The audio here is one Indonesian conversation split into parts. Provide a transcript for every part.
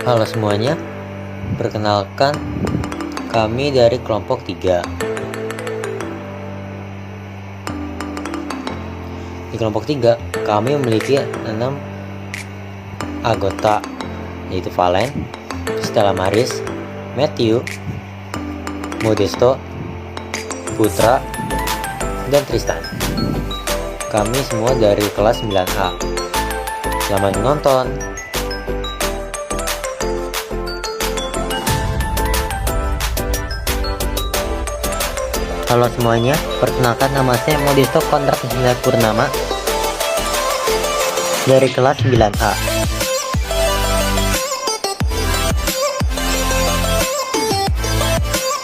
Halo semuanya, perkenalkan kami dari kelompok 3. Di kelompok 3 kami memiliki 6 anggota, yaitu Valen, Stella Maris, Matthew, Modesto, Putra, dan Tristan. Kami semua dari kelas 9A. Selamat menonton. Halo semuanya, perkenalkan nama saya Modesto Kontrak Purnama dari kelas 9A.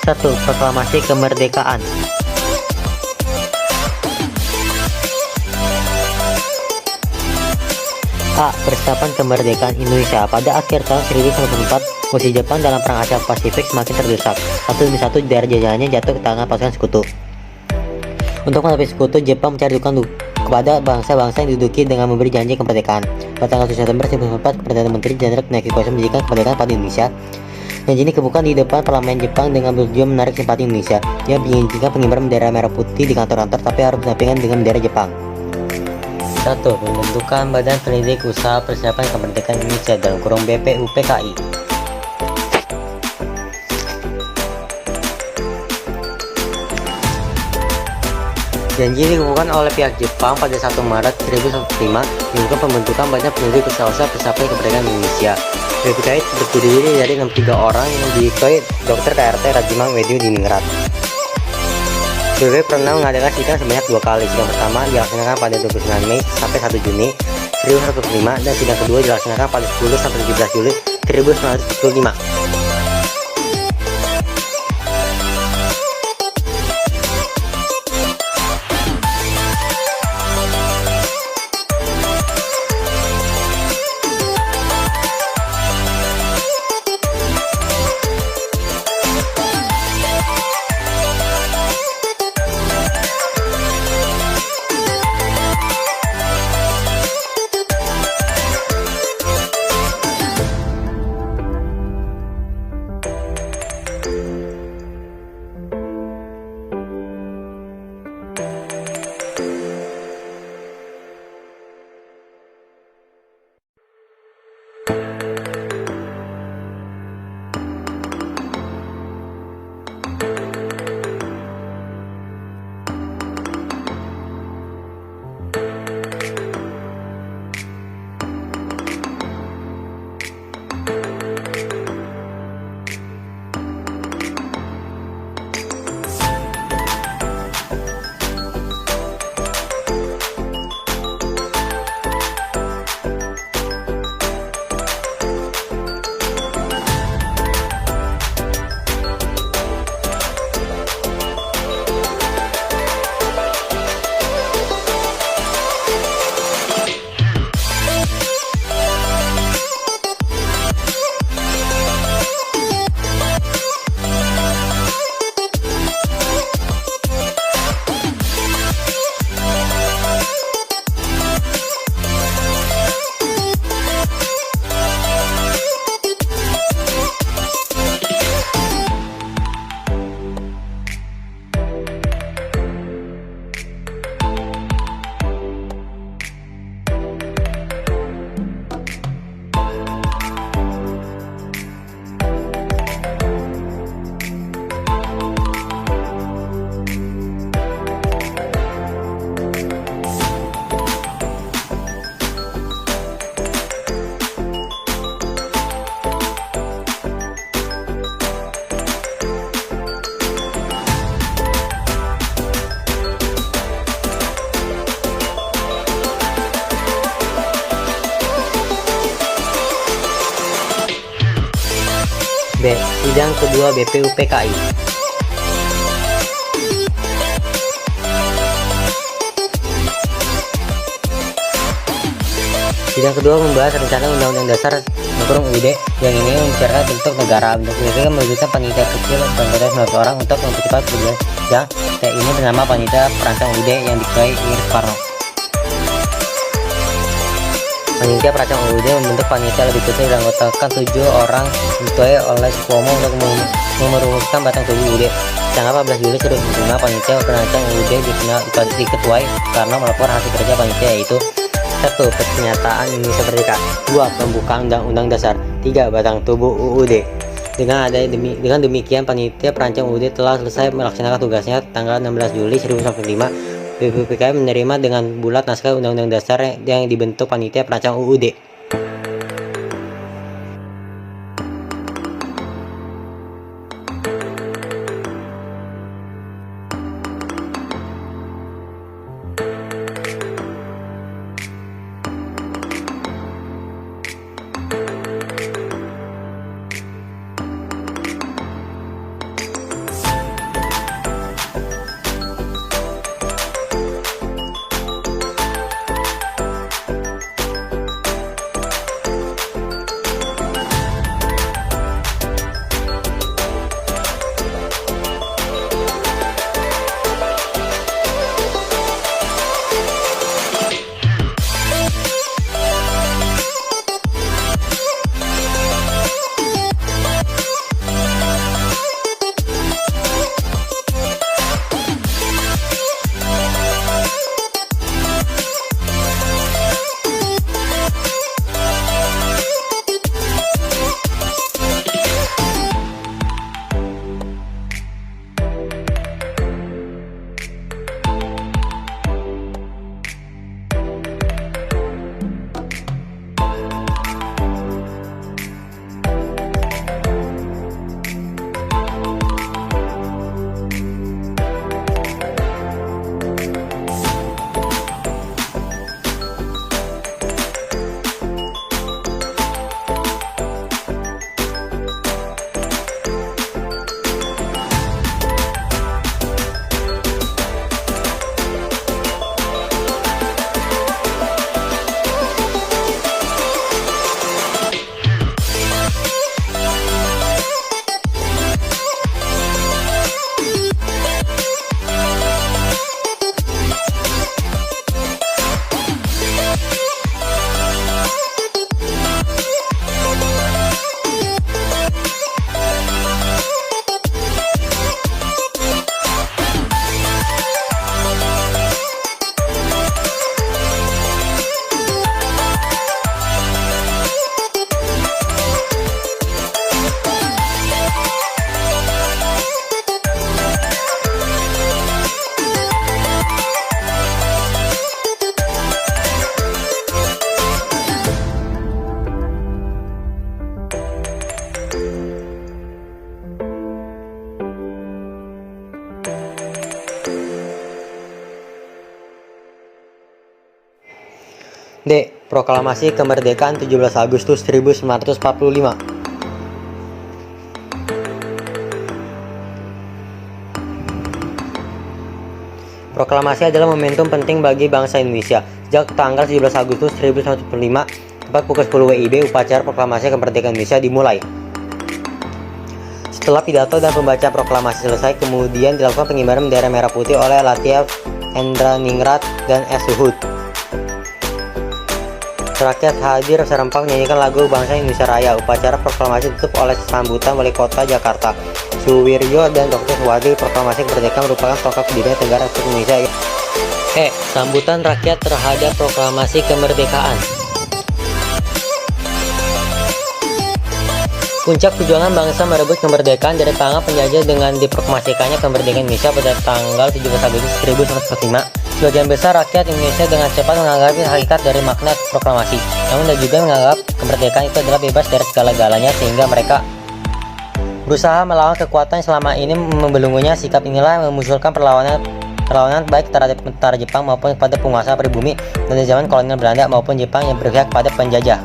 Satu, proklamasi kemerdekaan. A. Persiapan kemerdekaan Indonesia. Pada akhir tahun 1944, posisi Jepang dalam perang Asia Pasifik semakin terdesak. Satu demi satu daerah jajahannya jatuh ke tangan pasukan sekutu. Untuk menghadapi sekutu, Jepang mencari dukungan kepada bangsa-bangsa yang diduduki dengan memberi janji kemerdekaan. Pada tanggal 7 September 1944, Perdana Menteri Jenderal Naoki Koizumi menjanjikan kemerdekaan pada Indonesia. Janji ini kebukaan di depan parlemen Jepang dengan bertujuan menarik simpati Indonesia. Dia menginginkan pengibaran bendera merah putih di kantor-kantor, tapi harus berdampingan dengan bendera Jepang. 1. Pembentukan Badan Penidik Usaha Persiapan Kemerdekaan Indonesia (BPUPKI). Janji dikemukakan oleh pihak Jepang pada 1 Maret 1945 dengan pembentukan Badan Penidik Usaha Persiapan Kemerdekaan Indonesia. BPUPKI terdiri dari 63 orang yang diketuai Dr. KRT Rajimang Wedyu Diningrat. BPUPKI pernah mengadakan sidang sebanyak 2 kali. Sidang pertama dilaksanakan pada 29 Mei sampai 1 Juni 1945 dan sidang kedua dilaksanakan pada 10 sampai 17 Juli 1945. B. Sidang kedua BPUPKI. Sidang kedua membahas rencana Undang-Undang Dasar (UUD) yang ini membicarakan bentuk negara. Bentuk negara mewujudkan panitia kecil beranggota 19 orang untuk mempercepat yang ini bernama Panitia Perancang UUD yang diketuai Iris Parno. Panitia perancang UUD membentuk panitia lebih kecil dan anggotakan 7 orang dituai oleh Supomo untuk merumuskan batang tubuh UUD. Tanggal 14 Juli 2005, panitia perancang UUD diketuai karena melapor hasil kerja panitia, yaitu 1. Pernyataan Indonesia Merdeka, 2. Pembukaan Undang-Undang Dasar, 3. Batang tubuh UUD. Dengan demikian, panitia perancang UUD telah selesai melaksanakan tugasnya. Tanggal 16 Juli 1945, BPUPKI menerima dengan bulat naskah Undang-Undang Dasar yang dibentuk panitia perancang UUD. D. Proklamasi Kemerdekaan 17 Agustus 1945. Proklamasi adalah momentum penting bagi bangsa Indonesia. Sejak tanggal 17 Agustus 1945, tepat pukul 10 WIB, upacara proklamasi kemerdekaan Indonesia dimulai. Setelah pidato dan pembaca proklamasi selesai, kemudian dilakukan pengibaran bendera merah putih oleh Latief Endraningrat dan S. Suhud. Rakyat hadir serempak menyanyikan lagu Bangsa Indonesia Raya. Upacara proklamasi ditutup oleh sambutan Wali Kota Jakarta, Suwiryo, dan Dr. Suwardi. Proklamasi kemerdekaan merupakan tonggak pendirian negara Republik Indonesia. E. Sambutan rakyat terhadap proklamasi kemerdekaan. Puncak perjuangan bangsa merebut kemerdekaan dari tangan penjajah dengan diproklamasikannya kemerdekaan Indonesia pada tanggal 17 Agustus 1945. Sebagian besar rakyat Indonesia dengan cepat menganggap hakikat dari makna proklamasi, namun dan juga menganggap kemerdekaan itu adalah bebas dari segala-galanya, sehingga mereka berusaha melawan kekuatan selama ini membelenggunya. Sikap inilah memunculkan perlawanan baik terhadap tentara Jepang maupun kepada penguasa pribumi dan di zaman kolonial Belanda maupun Jepang yang berpihak pada penjajah.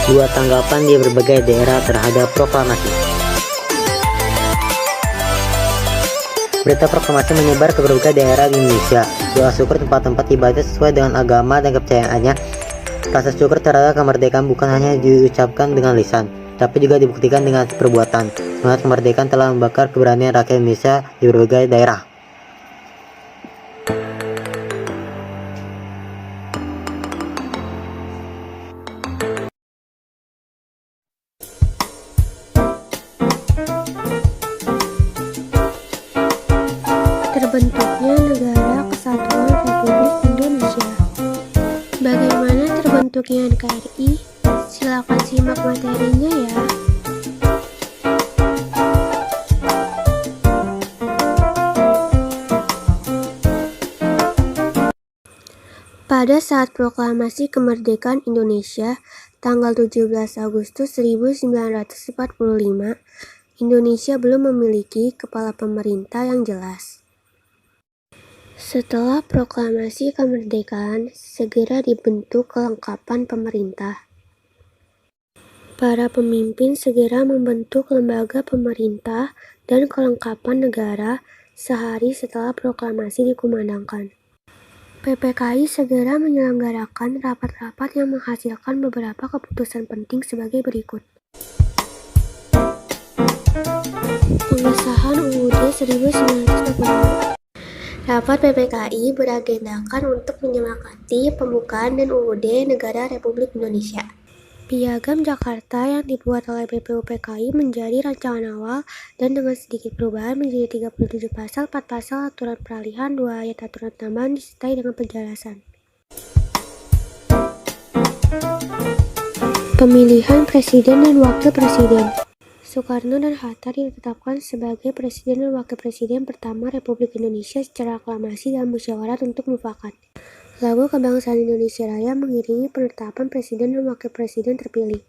Dua tanggapan di berbagai daerah terhadap proklamasi. Berita proklamasi menyebar ke berbagai daerah di Indonesia. Doa syukur tempat-tempat ibadah sesuai dengan agama dan kepercayaannya. Rasa syukur terhadap kemerdekaan bukan hanya diucapkan dengan lisan, tapi juga dibuktikan dengan perbuatan. Semangat kemerdekaan telah membakar keberanian rakyat Indonesia di berbagai daerah. Terbentuknya Negara Kesatuan Republik Indonesia. Bagaimana terbentuknya NKRI? Silakan simak materinya ya. Pada saat proklamasi kemerdekaan Indonesia, tanggal 17 Agustus 1945, Indonesia belum memiliki kepala pemerintah yang jelas. Setelah proklamasi kemerdekaan, segera dibentuk kelengkapan pemerintah. Para pemimpin segera membentuk lembaga pemerintah dan kelengkapan negara sehari setelah proklamasi dikumandangkan. PPKI segera menyelenggarakan rapat-rapat yang menghasilkan beberapa keputusan penting sebagai berikut. Pengesahan UUD 1945. Rapat PPKI beragendakan untuk menyepakati pembukaan dan UUD Negara Republik Indonesia. Piagam Jakarta yang dibuat oleh BPUPKI menjadi rancangan awal dan dengan sedikit perubahan menjadi 37 pasal, 4 pasal aturan peralihan, 2 ayat aturan tambahan disertai dengan penjelasan. Pemilihan Presiden dan Wakil Presiden. Soekarno dan Hatta ditetapkan sebagai Presiden dan Wakil Presiden pertama Republik Indonesia secara aklamasi dalam musyawarah untuk mufakat. Lagu Kebangsaan Indonesia Raya mengiringi penetapan Presiden dan Wakil Presiden terpilih.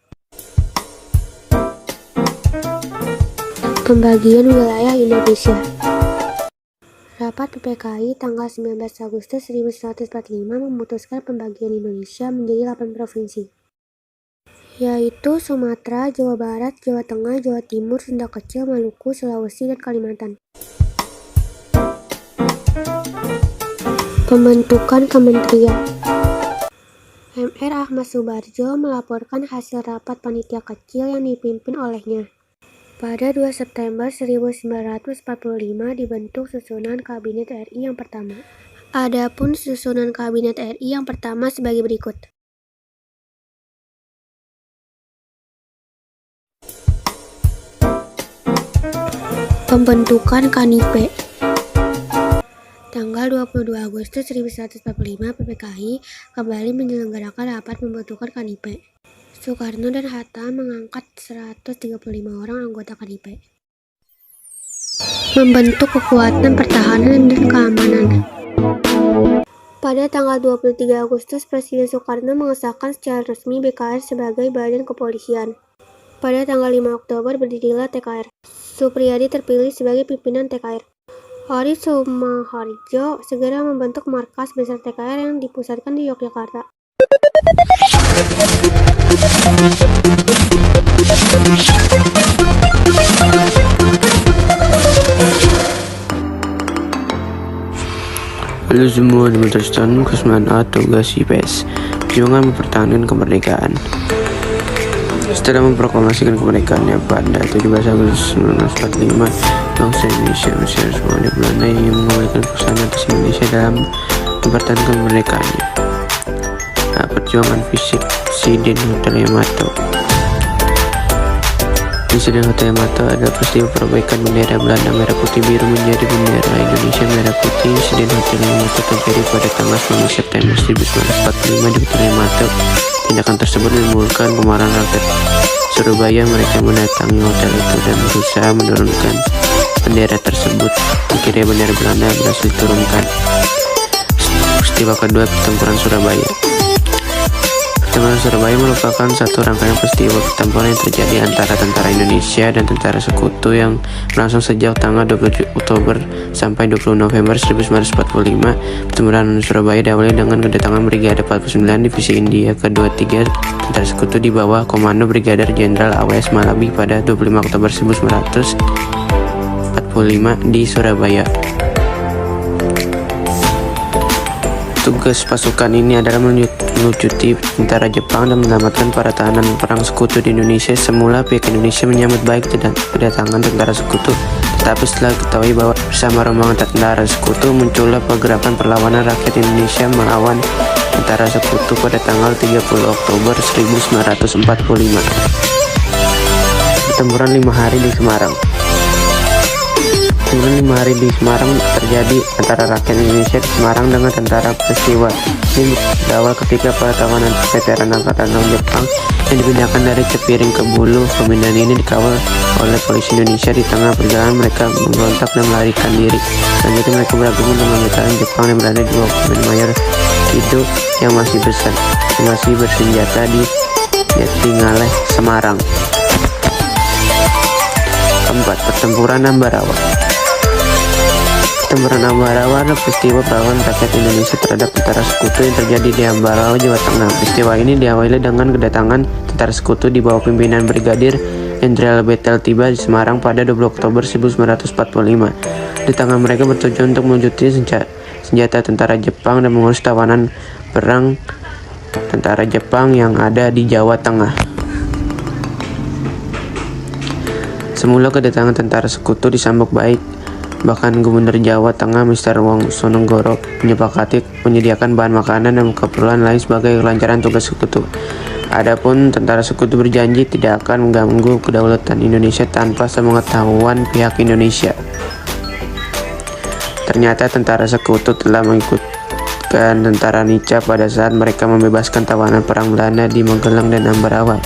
Pembagian wilayah Indonesia. Rapat PPKI tanggal 19 Agustus 1945 memutuskan pembagian Indonesia menjadi 8 provinsi, yaitu Sumatera, Jawa Barat, Jawa Tengah, Jawa Timur, Sunda Kecil, Maluku, Sulawesi, dan Kalimantan. Pembentukan Kementerian. Mr. Ahmad Subarjo melaporkan hasil rapat panitia kecil yang dipimpin olehnya. Pada 2 September 1945 dibentuk susunan Kabinet RI yang pertama. Adapun susunan Kabinet RI yang pertama sebagai berikut. Pembentukan KANIPE. Tanggal 22 Agustus 1945, PPKI kembali menyelenggarakan rapat pembentukan KANIPE. Soekarno dan Hatta mengangkat 135 orang anggota KANIPE. Membentuk kekuatan pertahanan dan keamanan. Pada tanggal 23 Agustus, Presiden Soekarno mengesahkan secara resmi BKR sebagai badan kepolisian. Pada tanggal 5 Oktober berdirilah TKR. Supriyadi terpilih sebagai pimpinan TKR. Hori Sumoharjo segera membentuk markas besar TKR yang dipusatkan di Yogyakarta. Halo semua, Demeterston Kusman A. Tugas IPS Perjuangan mempertahankan kemerdekaan. Setelah memproklamasikan kemerdekaannya pada 17 Agustus 1945, bangsa Indonesia Mesir semua di Belanda yang mengembalikan kekuasaan atas Indonesia dalam mempertahankan kemerdekaannya. Perjuangan fisik Insiden Hotel Yamato. Insiden Hotel Yamato adalah peristiwa perbaikan bendera Belanda merah putih biru menjadi bendera Indonesia merah putih. Insiden Hotel Yamato terjadi pada tanggal 9 September 1945 di Hotel Yamato. Tindakan tersebut menimbulkan kemarahan rakyat Surabaya. Mereka mendatangi hotel itu dan berusaha menurunkan bendera tersebut. Akhirnya bendera Belanda berhasil diturunkan. Peristiwa kedua, pertempuran Surabaya. Pertempuran Surabaya merupakan satu rangkaian peristiwa pertempuran yang terjadi antara tentara Indonesia dan tentara sekutu yang berlangsung sejak tanggal 20 Oktober sampai 20 November 1945. Pertempuran Surabaya diawali dengan kedatangan Brigade 49 Divisi India ke-23 tentara sekutu di bawah komando Brigadir Jenderal A.W.S. Malabi pada 25 Oktober 1945 di Surabaya. Tugas pasukan ini adalah melucuti tentara Jepang dan menyelamatkan para tahanan perang sekutu di Indonesia. Semula pihak Indonesia menyambut baik kedatangan tentara sekutu, tetapi setelah diketahui bahwa bersama rombongan tentara sekutu muncullah pergerakan perlawanan rakyat Indonesia melawan tentara sekutu pada tanggal 30 Oktober 1945. Pertempuran 5 hari di Semarang. Pertempuran 5 hari di Semarang terjadi antara rakyat Indonesia di Semarang dengan tentara. Peristiwa ini berawal ketika para tawanan veteran Angkatan Laut Jepang yang dipindahkan dari Cepiring ke Bulu. Pemindahan ini dikawal oleh polisi Indonesia. Di tengah perjalanan mereka memberontak dan melarikan diri. Selanjutnya mereka bergabung dengan veteran Jepang yang berada di bawah Komandan Mayor Kido yang masih bersenjata di Jatingaleh, Semarang. Keempat, Pertempuran Ambarawa. Pertempuran Ambarawa adalah peristiwa perlawanan rakyat Indonesia terhadap tentara sekutu yang terjadi di Ambarawa, Jawa Tengah. Peristiwa ini diawali dengan kedatangan tentara sekutu di bawah pimpinan Brigadir Jenderal Betel tiba di Semarang pada 20 Oktober 1945. Di tangan mereka bertujuan untuk melucuti senjata tentara Jepang dan mengurus tawanan perang tentara Jepang yang ada di Jawa Tengah. Semula kedatangan tentara sekutu disambut baik. Bahkan Gubernur Jawa Tengah Mr. Wongsonegoro menyepakati menyediakan bahan makanan dan keperluan lain sebagai kelancaran tugas sekutu. Adapun tentara sekutu berjanji tidak akan mengganggu kedaulatan Indonesia tanpa sepengetahuan pihak Indonesia. Ternyata tentara sekutu telah mengikutkan tentara Nica pada saat mereka membebaskan tawanan perang Belanda di Magelang dan Ambarawa.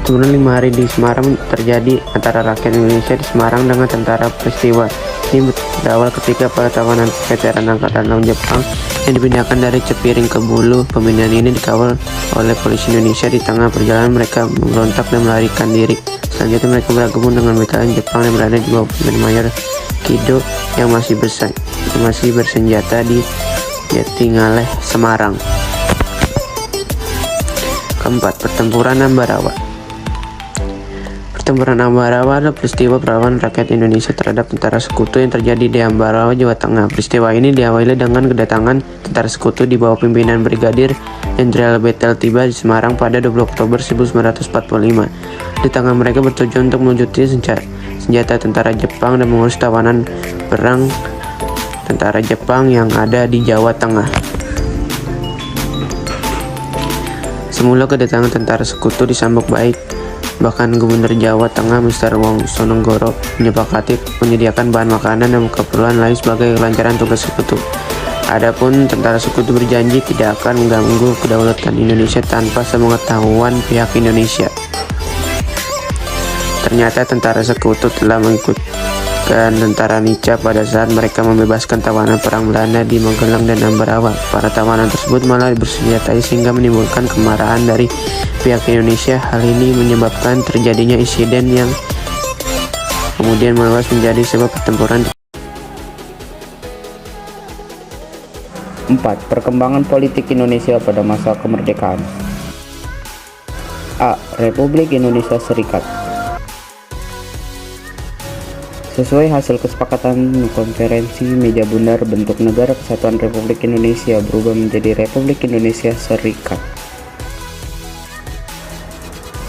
Pertempuran 5 hari di Semarang terjadi antara rakyat Indonesia di Semarang dengan tentara. Peristiwa ini berawal ketika para tawanan veteran Angkatan Laut Jepang yang dipindahkan dari Cepiring ke Bulu. Pemindahan ini dikawal oleh polisi Indonesia. Di tengah perjalanan mereka memberontak dan melarikan diri. Selanjutnya mereka bergabung dengan veteran Jepang yang berada di bawah Komandan Mayor Kido yang masih bersenjata di Jatingaleh, Semarang. Keempat, Pertempuran Ambarawa. Pertempuran Ambarawa adalah peristiwa perlawanan rakyat Indonesia terhadap tentara sekutu yang terjadi di Ambarawa, Jawa Tengah. Peristiwa ini diawali dengan kedatangan tentara sekutu di bawah pimpinan Brigadir Jenderal Betel tiba di Semarang pada 20 Oktober 1945. Di tangan mereka bertujuan untuk melucuti senjata tentara Jepang dan mengurus tawanan perang tentara Jepang yang ada di Jawa Tengah. Semula kedatangan tentara sekutu disambut baik. Bahkan Gubernur Jawa Tengah Mr. Wongsonegoro menyepakati menyediakan bahan makanan dan keperluan lain sebagai kelancaran tugas sekutu. Adapun tentara sekutu berjanji tidak akan mengganggu kedaulatan Indonesia tanpa sepengetahuan pihak Indonesia. Ternyata tentara sekutu telah mengikutkan tentara Nica pada saat mereka membebaskan tawanan perang Belanda di Magelang dan Ambarawa. Para tawanan tersebut malah bersenjatai sehingga menimbulkan kemarahan dari pihak Indonesia. Hal ini menyebabkan terjadinya insiden yang kemudian meluas menjadi sebab pertempuran. 4. Perkembangan politik Indonesia pada masa kemerdekaan. A. Republik Indonesia Serikat. Sesuai hasil kesepakatan konferensi meja bundar, bentuk negara kesatuan Republik Indonesia berubah menjadi Republik Indonesia Serikat.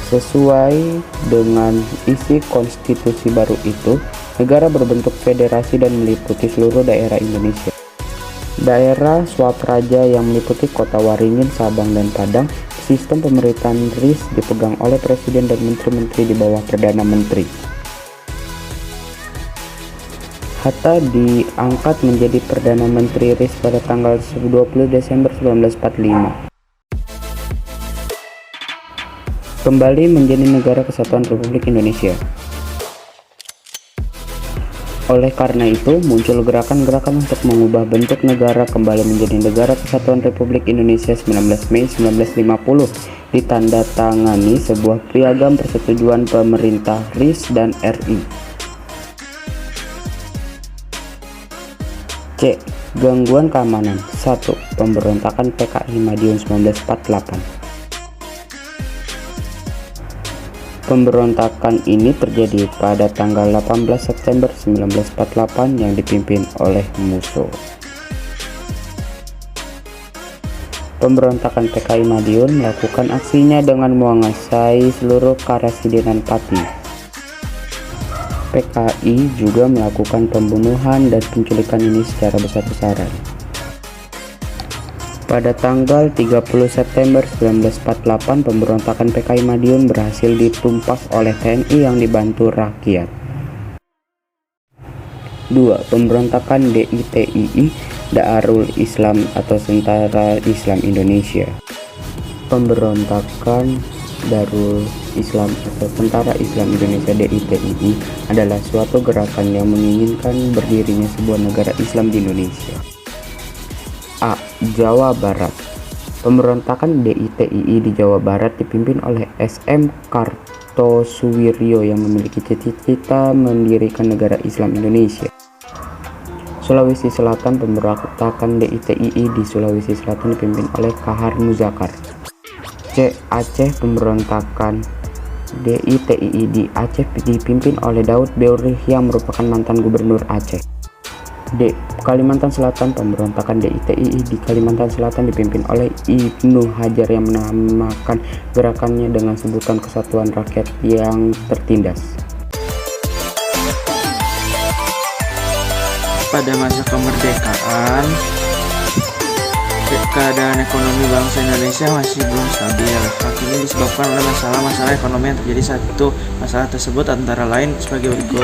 Sesuai dengan isi konstitusi baru itu, negara berbentuk federasi dan meliputi seluruh daerah Indonesia. Daerah swapraja yang meliputi Kota Waringin, Sabang, dan Padang. Sistem pemerintahan RIS dipegang oleh Presiden dan Menteri-Menteri di bawah Perdana Menteri. Hatta diangkat menjadi Perdana Menteri RIS pada tanggal 20 Desember 1945. Kembali menjadi negara kesatuan Republik Indonesia. Oleh karena itu, muncul gerakan-gerakan untuk mengubah bentuk negara kembali menjadi Negara Kesatuan Republik Indonesia 19 Mei 1950. Ditandatangani sebuah piagam persetujuan pemerintah RIS dan RI. C. Gangguan keamanan. 1. Pemberontakan PKI Madiun 1948. Pemberontakan ini terjadi pada tanggal 18 September 1948 yang dipimpin oleh Musso. Pemberontakan PKI Madiun melakukan aksinya dengan menguasai seluruh Karasidenan Pati. PKI juga melakukan pembunuhan dan penculikan ini secara besar-besaran. Pada tanggal 30 September 1948, pemberontakan PKI Madiun berhasil ditumpas oleh TNI yang dibantu rakyat. 2. Pemberontakan DITII, Darul Islam atau Tentara Islam Indonesia. Pemberontakan Darul Islam atau Tentara Islam Indonesia DITII adalah suatu gerakan yang menginginkan berdirinya sebuah negara Islam di Indonesia. A. Jawa Barat. Pemberontakan DITII di Jawa Barat dipimpin oleh SM Kartosuwiryo yang memiliki cita-cita mendirikan negara Islam Indonesia. Sulawesi Selatan. Pemberontakan DITII di Sulawesi Selatan dipimpin oleh Kahar Muzakar. C. Aceh. Pemberontakan DITII di Aceh dipimpin oleh Daud Beurih yang merupakan mantan gubernur Aceh. D. Kalimantan Selatan. Pemberontakan DITII di Kalimantan Selatan dipimpin oleh Ibnu Hajar yang menamakan gerakannya dengan sebutan Kesatuan Rakyat yang Tertindas. Pada masa kemerdekaan, keadaan ekonomi bangsa Indonesia masih belum stabil. Hal ini disebabkan oleh masalah-masalah ekonomi yang terjadi saat itu. Masalah tersebut antara lain sebagai berikut.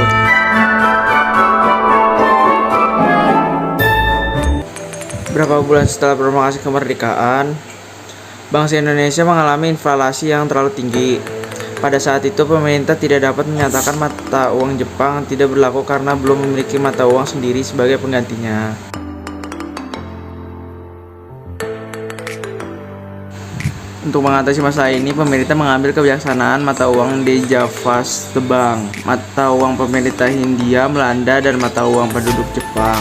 Beberapa bulan setelah proklamasi kemerdekaan, bangsa Indonesia mengalami inflasi yang terlalu tinggi. Pada saat itu, pemerintah tidak dapat menyatakan mata uang Jepang tidak berlaku karena belum memiliki mata uang sendiri sebagai penggantinya. Untuk mengatasi masalah ini, pemerintah mengambil kebijaksanaan mata uang Dejavas Tebang, mata uang pemerintah Hindia Belanda, dan mata uang penduduk Jepang.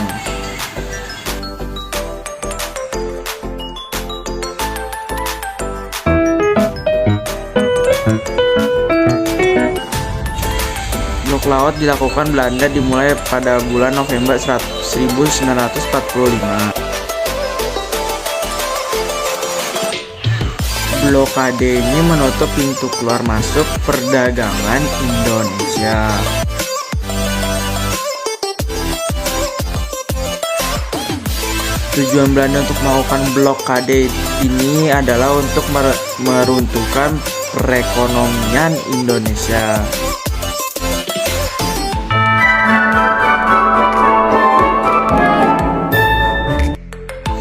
Blok laut dilakukan Belanda dimulai pada bulan November 1945. Blokade ini menutup pintu keluar masuk perdagangan Indonesia. Tujuan Belanda untuk melakukan blokade ini adalah untuk meruntuhkan perekonomian Indonesia.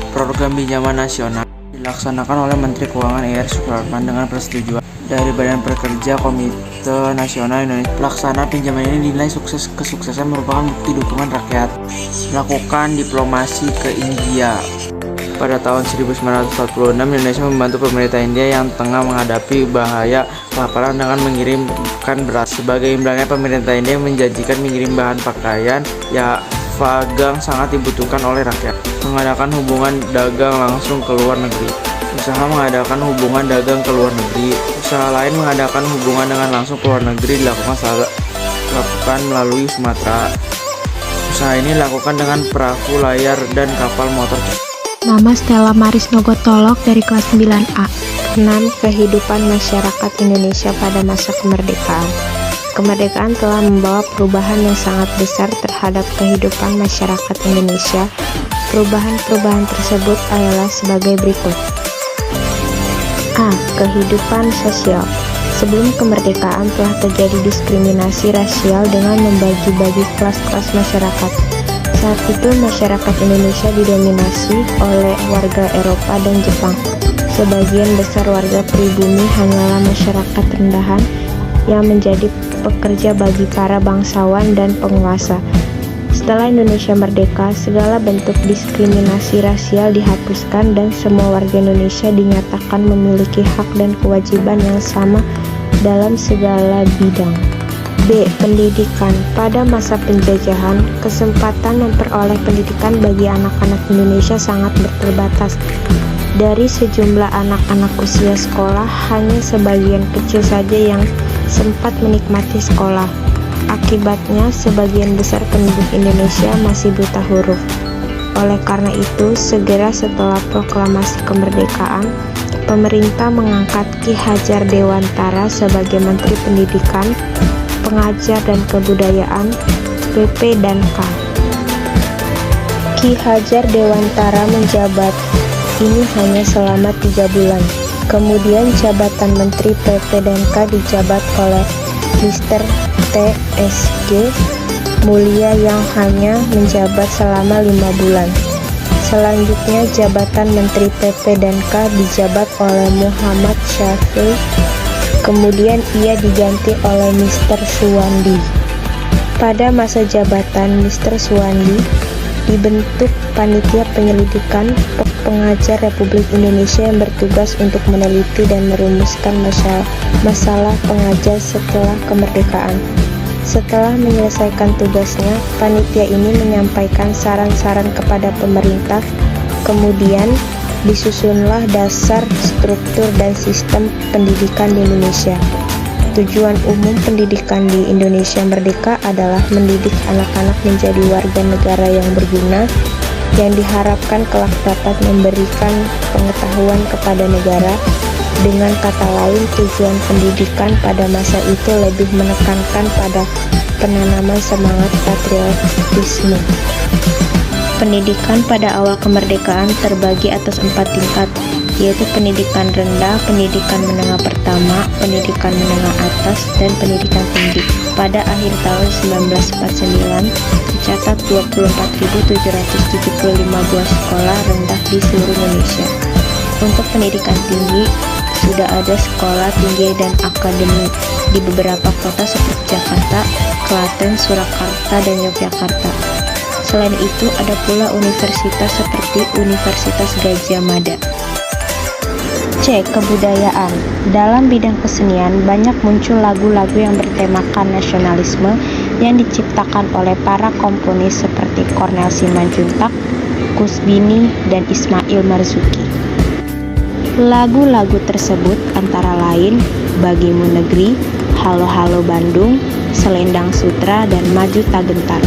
Program pinjaman nasional dilaksanakan oleh Menteri Keuangan R. Suparman dengan persetujuan dari Badan Pekerja Komite Nasional Indonesia. Pelaksana pinjaman ini dinilai kesuksesan merupakan bukti dukungan rakyat melakukan diplomasi ke India. Pada tahun 1946, Indonesia membantu pemerintah India yang tengah menghadapi bahaya kelaparan dengan mengirimkan beras. Sebagai imbalannya, pemerintah India menjanjikan mengirim bahan pakaian yang sangat dibutuhkan oleh rakyat. Mengadakan hubungan dagang langsung ke luar negeri. Usaha mengadakan hubungan dagang ke luar negeri. Usaha lain mengadakan hubungan dengan langsung ke luar negeri dilakukan melalui Sumatera. Usaha ini dilakukan dengan perahu layar dan kapal motor. Nama Stella Maris Nogotolok dari kelas 9A. 6. Kehidupan masyarakat Indonesia pada masa kemerdekaan. Kemerdekaan telah membawa perubahan yang sangat besar terhadap kehidupan masyarakat Indonesia. Perubahan-perubahan tersebut adalah sebagai berikut. A. Kehidupan sosial. Sebelum kemerdekaan telah terjadi diskriminasi rasial dengan membagi-bagi kelas-kelas masyarakat. Saat itu masyarakat Indonesia didominasi oleh warga Eropa dan Jepang. Sebagian besar warga pribumi hanyalah masyarakat rendahan yang menjadi pekerja bagi para bangsawan dan penguasa. Setelah Indonesia merdeka, segala bentuk diskriminasi rasial dihapuskan dan semua warga Indonesia dinyatakan memiliki hak dan kewajiban yang sama dalam segala bidang. B. Pendidikan. Pada masa penjajahan, kesempatan memperoleh pendidikan bagi anak-anak Indonesia sangat terbatas. Dari sejumlah anak-anak usia sekolah, hanya sebagian kecil saja yang sempat menikmati sekolah. Akibatnya, sebagian besar penduduk Indonesia masih buta huruf. Oleh karena itu, segera setelah proklamasi kemerdekaan, pemerintah mengangkat Ki Hajar Dewantara sebagai Menteri Pendidikan, Pengajar dan Kebudayaan, PP dan K. Ki Hajar Dewantara menjabat ini hanya selama 3 bulan. Kemudian jabatan Menteri PP dan K dijabat oleh Mr. T.S.G. Mulia yang hanya menjabat selama 5 bulan. Selanjutnya jabatan Menteri PP dan K dijabat oleh Muhammad Syafii. Kemudian ia diganti oleh Mr. Suwandi. Pada masa jabatan Mr. Suwandi, dibentuk Panitia Penyelidikan Pengajar Republik Indonesia yang bertugas untuk meneliti dan merumuskan masalah pengajar setelah kemerdekaan. Setelah menyelesaikan tugasnya, panitia ini menyampaikan saran-saran kepada pemerintah. Kemudian disusunlah dasar, struktur, dan sistem pendidikan di Indonesia. Tujuan umum pendidikan di Indonesia merdeka adalah mendidik anak-anak menjadi warga negara yang berguna, yang diharapkan kelak dapat memberikan pengetahuan kepada negara. Dengan kata lain, tujuan pendidikan pada masa itu lebih menekankan pada penanaman semangat patriotisme. Pendidikan pada awal kemerdekaan terbagi atas 4 tingkat, yaitu pendidikan rendah, pendidikan menengah pertama, pendidikan menengah atas, dan pendidikan tinggi. Pada akhir tahun 1949, tercatat 24.775 buah sekolah rendah di seluruh Indonesia. Untuk pendidikan tinggi, sudah ada sekolah tinggi dan akademi di beberapa kota seperti Jakarta, Klaten, Surakarta, dan Yogyakarta. Selain itu, ada pula universitas seperti Universitas Gadjah Mada. C. Kebudayaan. Dalam bidang kesenian, banyak muncul lagu-lagu yang bertemakan nasionalisme yang diciptakan oleh para komponis seperti Cornel Simanjuntak, Kusbini, dan Ismail Marzuki. Lagu-lagu tersebut antara lain Bagimu Negeri, Halo Halo Bandung, Selendang Sutra, dan Maju Tak Gentar.